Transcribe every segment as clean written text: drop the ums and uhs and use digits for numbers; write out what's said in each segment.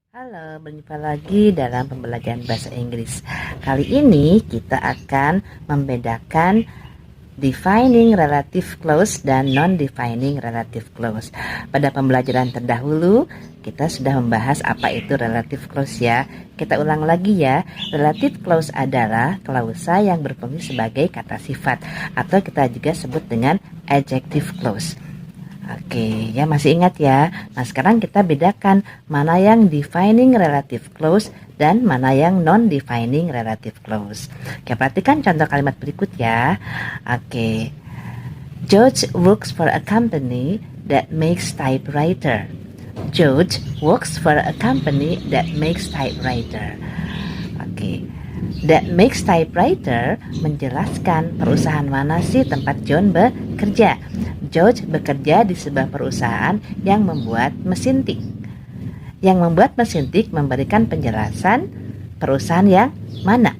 Halo, berjumpa lagi dalam pembelajaran bahasa Inggris. Kali ini kita akan membedakan defining relative clause dan non-defining relative clause. Pada pembelajaran terdahulu, kita sudah membahas apa itu relative clause ya. Kita ulang lagi ya. Relative clause adalah klausa yang berfungsi sebagai kata sifat atau kita juga sebut dengan adjective clause. Oke, ya masih ingat ya. Nah, sekarang kita bedakan mana yang defining relative clause dan mana yang non-defining relative clause. Oke, perhatikan contoh kalimat berikut ya. Oke, George works for a company that makes typewriter. George works for a company that makes typewriter. Oke, that makes typewriter menjelaskan perusahaan mana sih tempat John bekerja. George bekerja di sebuah perusahaan yang membuat mesin tik. Yang membuat mesin tik memberikan penjelasan perusahaan yang mana.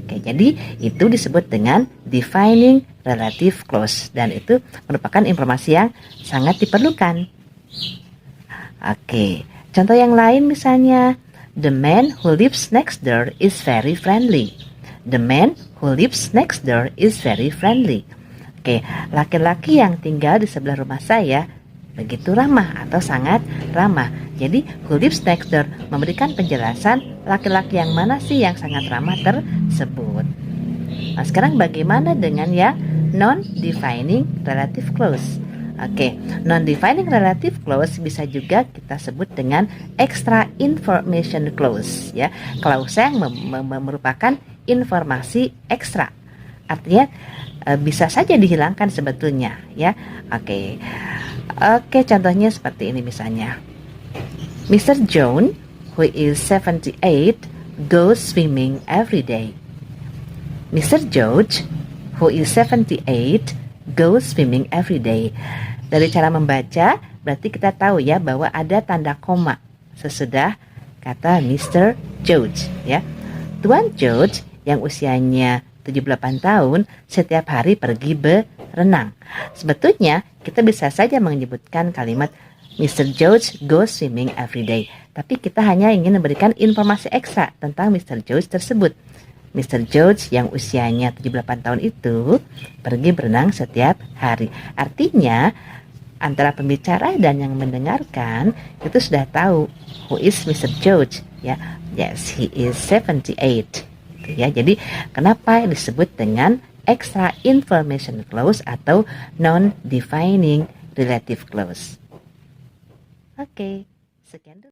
Oke, jadi itu disebut dengan defining relative clause dan itu merupakan informasi yang sangat diperlukan. Oke, contoh yang lain misalnya, the man who lives next door is very friendly. The man who lives next door is very friendly. Oke, laki-laki yang tinggal di sebelah rumah saya begitu ramah atau sangat ramah. Jadi, who lives next door memberikan penjelasan laki-laki yang mana sih yang sangat ramah tersebut. Nah, sekarang bagaimana dengan yang non-defining relative clause? Oke, non-defining relative clause bisa juga kita sebut dengan extra information clause ya. Klausa yang merupakan informasi ekstra. Artinya bisa saja dihilangkan sebetulnya ya. Oke, contohnya seperti ini misalnya. Mr. John, who is 78, goes swimming every day. Mr. George, who is 78, goes swimming every day. Dari cara membaca, berarti kita tahu ya bahwa ada tanda koma sesudah kata Mr. George ya. Tuan George yang usianya 78 tahun setiap hari pergi berenang. Sebetulnya kita bisa saja menyebutkan kalimat Mr. George goes swimming every day. Tapi kita hanya ingin memberikan informasi ekstra tentang Mr. George tersebut. Mr. George yang usianya 78 tahun itu pergi berenang setiap hari. Artinya antara pembicara dan yang mendengarkan itu sudah tahu who is Mr. George ya. Yes, he is 78. Ya, jadi kenapa disebut dengan extra information clause atau non-defining relative clause? Oke, sekian dulu.